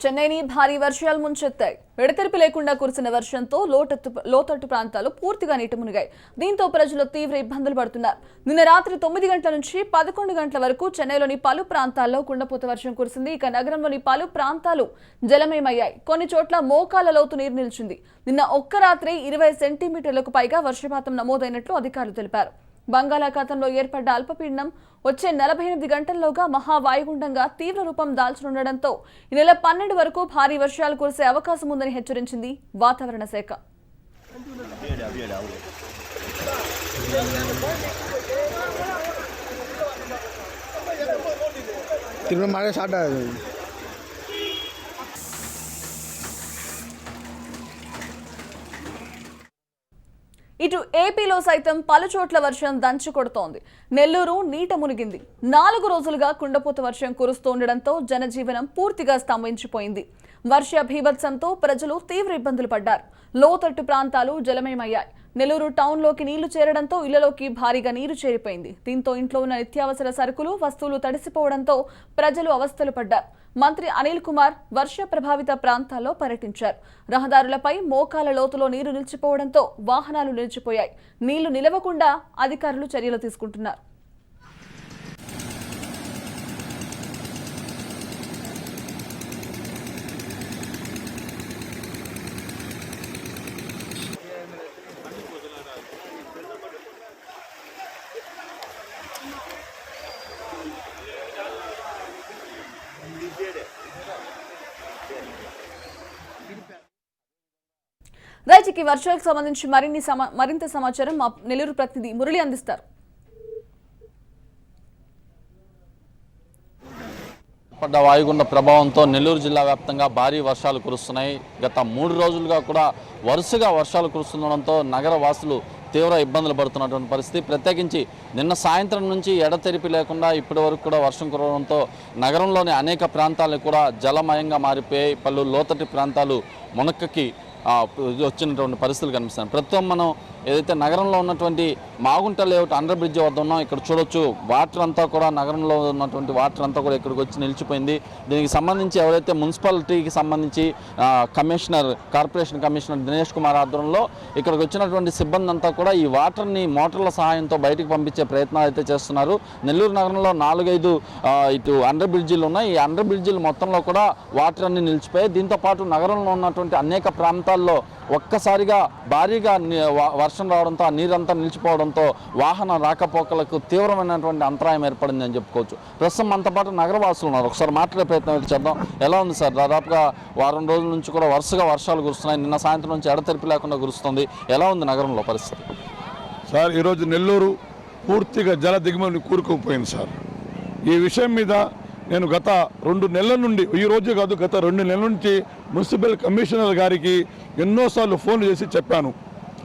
చెన్నైని భారీ వర్షాలు ముంచెత్తాయి. ఎడతెరిపి లేకుండా కురిసిన వర్షంతో లోతట్టు ప్రాంతాలు పూర్తిగా నీట మునిగాయి. దీంతో ప్రజలు తీవ్ర ఇబ్బందులు పడుతున్నారు. నిన్న రాత్రి 9 గంటల నుంచి 11 గంటల వరకు చెన్నైలోని పలు ప్రాంతాల్లో కుండపోత వర్షం కురిసింది. ఇక నగరంలోని పలు ప్రాంతాలు జలమయమయ్యాయి. కొన్ని చోట్ల మోకాళ్ల లోతు నీరు నిలిచింది. నిన్న ఒక్క రాత్రి 20 సెంటీమీటర్లకు పైగా వర్షపాతం నమోదైనట్లు అధికారులు తెలిపారు. బంగాళాఖాతంలో ఏర్పడ్డ అల్పపీడనం వచ్చే 48 గంటల్లోగా మహావాయుగుండంగా తీవ్ర రూపం దాల్చనుండటంతో ఈ నెల 12 వరకు భారీ వర్షాలు కురిసే అవకాశం ఉందని హెచ్చరించింది వాతావరణ శాఖ. ఇటు ఏపీలో సైతం పలుచోట్ల వర్షం దంచి కొడుతోంది. నెల్లూరు నీట మునిగింది. 4 రోజులుగా కుండపోత వర్షం కురుస్తుండటంతో జనజీవనం పూర్తిగా స్తంభించిపోయింది. వర్ష భీభత్సంతో ప్రజలు తీవ్ర ఇబ్బందులు పడ్డారు. లోతట్టు ప్రాంతాలు జలమయమయ్యాయి. నెల్లూరు టౌన్లోకి నీళ్లు చేరడంతో ఇళ్లలోకి భారీగా నీరు చేరిపోయింది. దీంతో ఇంట్లో ఉన్న నిత్యావసర సరుకులు వస్తువులు తడిసిపోవడంతో ప్రజలు అవస్థలు పడ్డారు. మంత్రి అనిల్ కుమార్ వర్ష ప్రభావిత ప్రాంతాల్లో పర్యటించారు. రహదారులపై మోకాల లోతులో నీరు నిలిచిపోవడంతో వాహనాలు నిలిచిపోయాయి. నీళ్లు నిలవకుండా అధికారులు చర్యలు తీసుకుంటున్నారు. రైతుకి వర్షాలకు సంబంధించి మరింత సమాచారం మా నెల్లూరు ప్రతినిధి మురళి అందిస్తారు. పడ్డ వాయుగుండ ప్రభావంతో నెల్లూరు జిల్లా వ్యాప్తంగా భారీ వర్షాలు కురుస్తున్నాయి. గత 3 రోజులుగా కూడా వరుసగా వర్షాలు కురుస్తుండడంతో నగర వాసులు తీవ్ర ఇబ్బందులు పడుతున్నటువంటి పరిస్థితి. ప్రత్యేకించి నిన్న సాయంత్రం నుంచి ఎడతెరిపి లేకుండా ఇప్పటి వరకు కూడా వర్షం కురవడంతో నగరంలోని అనేక ప్రాంతాలు కూడా జలమయంగా మారిపోయాయి. పలు లోతటి ప్రాంతాలు మునక్కకి వచ్చినటువంటి పరిస్థితులు కనిపిస్తున్నాయి. ప్రస్తుతం మనం ఏదైతే నగరంలో ఉన్నటువంటి మాగుంట లేఅవుట్ అండర్ బ్రిడ్జ్ వద్ద ఉన్నాం. ఇక్కడ చూడొచ్చు వాటర్ అంతా కూడా నగరంలో ఉన్నటువంటి వాటర్ అంతా కూడా ఇక్కడికి వచ్చి నిలిచిపోయింది. దీనికి సంబంధించి ఎవరైతే మున్సిపాలిటీకి సంబంధించి కార్పొరేషన్ కమిషనర్ దినేష్ కుమార్ ఆధ్వర్యంలో ఇక్కడికి వచ్చినటువంటి సిబ్బంది అంతా కూడా ఈ వాటర్ని మోటార్ల సహాయంతో బయటకు పంపించే ప్రయత్నాలు అయితే చేస్తున్నారు. నెల్లూరు నగరంలో 4-5 ఇటు అండర్ బ్రిడ్జిలు ఉన్నాయి. ఈ అండర్ బ్రిడ్జిలు మొత్తంలో కూడా వాటర్ అన్ని నిలిచిపోయాయి. దీంతో పాటు నగరంలో ఉన్నటువంటి అనేక ప్రాంతాల్లో ఒక్కసారిగా భారీగా వర్షం రావడంతో ఆ నీరంతా నిలిచిపోవడంతో వాహన రాకపోకలకు తీవ్రమైనటువంటి అంతరాయం ఏర్పడింది అని చెప్పుకోవచ్చు. ప్రస్తుతం మనతో పాటు నగరవాసులు ఉన్నారు. ఒకసారి మాట్లాడే ప్రయత్నం అయితే చేద్దాం. ఎలా ఉంది సార్? దాదాపుగా వారం రోజుల నుంచి కూడా వరుసగా వర్షాలు కురుస్తున్నాయి. నిన్న సాయంత్రం నుంచి ఎడతెరిపి లేకుండా కురుస్తుంది. ఎలా ఉంది నగరంలో పరిస్థితి? సార్, ఈరోజు నెల్లూరు పూర్తిగా జల దిగుమని కూరుకుపోయింది సార్. ఈ విషయం మీద నేను గత 2 నెలల నుండి, ఈ రోజు కాదు గత 2 నెలల నుంచి మున్సిపల్ కమిషనర్ గారికి ఎన్నోసార్లు ఫోన్లు చేసి చెప్పాను.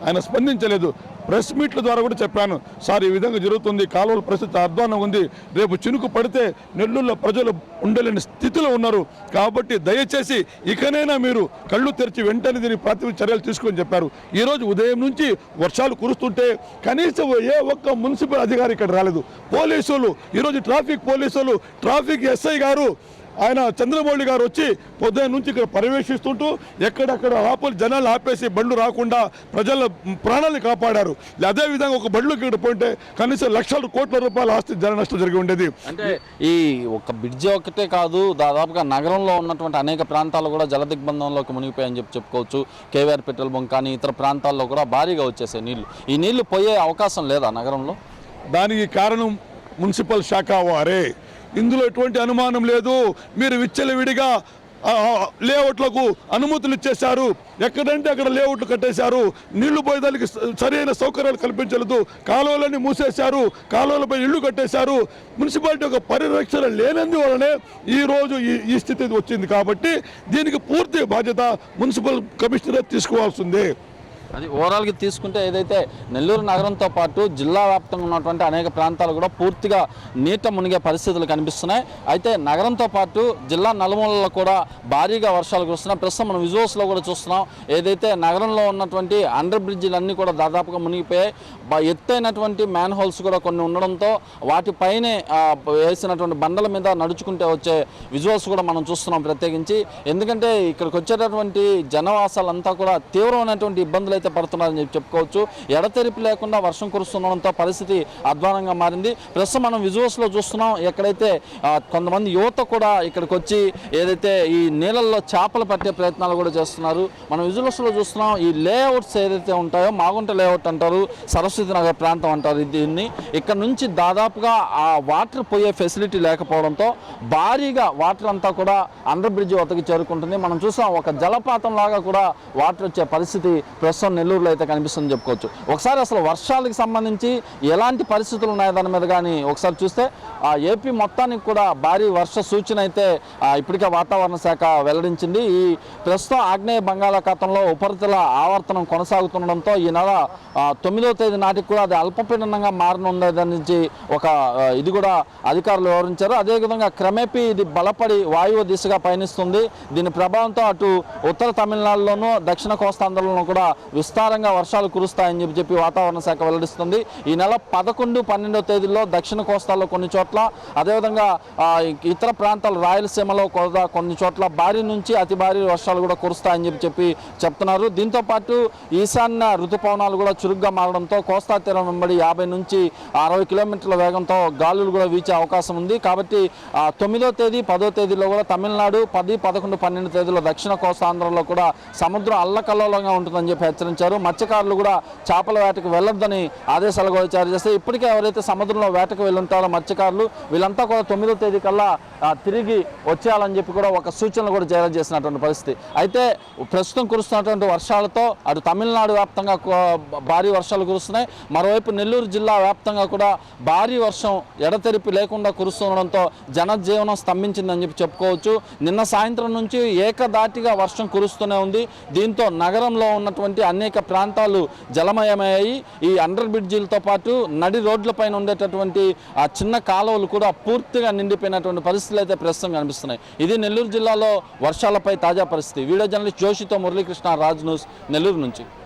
ఆయన స్పందించలేదు. ప్రెస్ మీట్ల ద్వారా కూడా చెప్పాను. సార్, ఈ విధంగా జరుగుతుంది, కాలువల పరిస్థితి అధ్వానం ఉంది, రేపు చినుకు పడితే నెల్లూరులో ప్రజలు ఉండలేని స్థితిలో ఉన్నారు, కాబట్టి దయచేసి ఇకనైనా మీరు కళ్ళు తెరిచి వెంటనే దీని ప్రాథమిక చర్యలు తీసుకొని చెప్పారు. ఈరోజు ఉదయం నుంచి వర్షాలు కురుస్తుంటే కనీసం ఏ ఒక్క మున్సిపల్ అధికారి ఇక్కడ రాలేదు. పోలీసులు ఈరోజు ట్రాఫిక్ పోలీసులు, ట్రాఫిక్ ఎస్ఐ గారు ఆయన చంద్రమౌళి గారు వచ్చి పొద్దున్న నుంచి ఇక్కడ పర్యవేక్షిస్తుంటూ ఎక్కడెక్కడ జనాలు ఆపేసి బండ్లు రాకుండా ప్రజల ప్రాణాలను కాపాడారు. అదేవిధంగా ఒక బండ్లు ఇక్కడ పోయింటే కనీసం లక్షల కోట్ల రూపాయల ఆస్తి జన నష్టం జరిగి ఉండేది. అంటే ఈ ఒక బ్రిడ్జి ఒకటే కాదు, దాదాపుగా నగరంలో ఉన్నటువంటి అనేక ప్రాంతాలు కూడా జల దిగ్బంధంలోకి మునిగిపోయాయని చెప్పుకోవచ్చు. కేవీఆర్ పెట్రోల్ బంక్ కానీ ఇతర ప్రాంతాల్లో కూడా భారీగా వచ్చేసాయి నీళ్లు. ఈ నీళ్లు పోయే అవకాశం లేదా నగరంలో? దానికి కారణం మున్సిపల్ శాఖ వారే. ఇందులో ఎటువంటి అనుమానం లేదు. మీరు విచ్చలవిడిగా లేఅవుట్లకు అనుమతులు ఇచ్చేశారు. ఎక్కడంటే అక్కడ లేఅవుట్లు కట్టేశారు. నీళ్లు పోయేదానికి సరైన సౌకర్యాలు కల్పించలేదు. కాలువలన్నీ మూసేశారు. కాలువలపై ఇళ్లు కట్టేశారు. మున్సిపాలిటీ ఒక పరిరక్షణ లేనందువలనే ఈరోజు ఈ స్థితి వచ్చింది. కాబట్టి దీనికి పూర్తి బాధ్యత మున్సిపల్ కమిషనర్ తీసుకోవాల్సిందే. అది ఓవరాల్గా తీసుకుంటే ఏదైతే నెల్లూరు నగరంతో పాటు జిల్లా వ్యాప్తంగా ఉన్నటువంటి అనేక ప్రాంతాలు కూడా పూర్తిగా నీట మునిగే పరిస్థితులు కనిపిస్తున్నాయి. అయితే నగరంతో పాటు జిల్లా నలుమూలలో కూడా భారీగా వర్షాలు కురుస్తున్నాయి. ప్రస్తుతం మనం విజువల్స్లో కూడా చూస్తున్నాం. ఏదైతే నగరంలో ఉన్నటువంటి అండర్ బ్రిడ్జిలన్నీ కూడా దాదాపుగా మునిగిపోయాయి. ఎత్తైనటువంటి మ్యాన్ హోల్స్ కూడా కొన్ని ఉండడంతో వాటిపైనే వేసినటువంటి బండల మీద నడుచుకుంటే వచ్చే విజువల్స్ కూడా మనం చూస్తున్నాం ప్రత్యేకించి. ఎందుకంటే ఇక్కడికి వచ్చేటటువంటి జనవాసాలంతా కూడా తీవ్రమైనటువంటి ఇబ్బందులు అయితే పడుతున్నారని చెప్పుకోవచ్చు. ఎడతెరిపి లేకుండా వర్షం కురుస్తుండడంతో పరిస్థితి అధ్వానంగా మారింది. ప్రస్తుతం మనం విజువల్స్లో చూస్తున్నాం. ఎక్కడైతే కొంతమంది యువత కూడా ఇక్కడికి వచ్చి ఏదైతే ఈ నీళ్ళల్లో చేపలు పట్టే ప్రయత్నాలు కూడా చేస్తున్నారు. మనం విజువల్స్లో చూస్తున్నాం. ఈ లేఅవుట్స్ ఏదైతే ఉంటాయో మాగుంట లేఅవుట్ అంటారు, సరస్వతి నగర్ ప్రాంతం అంటారు దీన్ని. ఇక్కడ నుంచి దాదాపుగా ఆ వాటర్ పోయే ఫెసిలిటీ లేకపోవడంతో భారీగా వాటర్ అంతా కూడా అండర్ బ్రిడ్జ్ వద్దకు చేరుకుంటుంది. మనం చూసాం ఒక జలపాతం లాగా కూడా వాటర్ వచ్చే పరిస్థితి ప్రస్తుతం నెల్లూరులో అయితే కనిపిస్తుందని చెప్పుకోవచ్చు. ఒకసారి అసలు వర్షాలకు సంబంధించి ఎలాంటి పరిస్థితులు ఉన్నాయో దాని మీద కానీ ఒకసారి చూస్తే ఏపీ మొత్తానికి కూడా భారీ వర్ష సూచన అయితే ఇప్పటికే వాతావరణ శాఖ వెల్లడించింది. ఈ ప్రస్తుతం ఆగ్నేయ బంగాళాఖాతంలో ఉపరితల ఆవర్తనం కొనసాగుతుండడంతో ఈ నెల 9వ తేదీ నాటికి కూడా అది అల్పపీడనంగా మారనుండేదని నుంచి ఒక ఇది కూడా అధికారులు వివరించారు. అదేవిధంగా క్రమేపీ ఇది బలపడి వాయువ్య దిశగా పయనిస్తుంది. దీని ప్రభావంతో అటు ఉత్తర తమిళనాడులోనూ దక్షిణ కోస్తాంధ్రలోనూ కూడా విస్తారంగా వర్షాలు కురుస్తాయని చెప్పి వాతావరణ శాఖ వెల్లడిస్తుంది. ఈ నెల 11, 12వ తేదీల్లో దక్షిణ కోస్తాల్లో కొన్ని చోట్ల, అదేవిధంగా ఇతర ప్రాంతాలు రాయలసీమలో కూడా కొన్ని చోట్ల భారీ నుంచి అతి భారీ వర్షాలు కూడా కురుస్తాయని చెప్పి చెప్తున్నారు. దీంతో పాటు ఈశాన్య ఋతుపవనాలు కూడా చురుగ్గా మారడంతో కోస్తా తీరం వెంబడి 50 నుంచి 60 కిలోమీటర్ల వేగంతో గాలులు కూడా వీచే అవకాశం ఉంది. కాబట్టి 9వ తేదీ, 10వ తేదీలో కూడా తమిళనాడు, 10, 11, 12 తేదీలో దక్షిణ కోస్తాంధ్రలో కూడా సముద్రం అల్లకల్లోలంగా ఉంటుందని చెప్పి హెచ్చరించారు. మత్స్యకారులు కూడా చేపల వేటకు వెళ్ళొద్దని ఆదేశాలు కూడా జారీ చేస్తే ఇప్పటికే ఎవరైతే సముద్రంలో వేటకు వెళ్ళుంటారో మత్స్యకారులు వీళ్ళంతా కూడా 9వ తేదీ కల్లా తిరిగి వచ్చేయాలని చెప్పి కూడా ఒక సూచనలు కూడా జారీ చేసినటువంటి పరిస్థితి. అయితే ప్రస్తుతం కురుస్తున్నటువంటి వర్షాలతో అటు తమిళనాడు వ్యాప్తంగా భారీ వర్షాలు కురుస్తున్నాయి. మరోవైపు నెల్లూరు జిల్లా వ్యాప్తంగా కూడా భారీ వర్షం ఎడతెరిపి లేకుండా కురుస్తుండడంతో జనజీవనం స్తంభించిందని చెప్పి చెప్పుకోవచ్చు. నిన్న సాయంత్రం నుంచి ఏకదాటిగా వర్షం కురుస్తూనే ఉంది. దీంతో నగరంలో ఉన్నటువంటి అనేక ప్రాంతాలు జలమయమయ్యాయి. ఈ అండర్ బ్రిడ్జిలతో పాటు నడి రోడ్లపైన ఉండేటటువంటి ఆ చిన్న కాలువలు కూడా పూర్తిగా నిండిపోయినటువంటి పరిస్థితులు అయితే ప్రస్తుతం కనిపిస్తున్నాయి. ఇది నెల్లూరు జిల్లాలో వర్షాలపై తాజా పరిస్థితి. వీడియో జర్నలిస్ట్ జోషితో మురళీకృష్ణ, రాజ్ న్యూస్, నెల్లూరు నుంచి.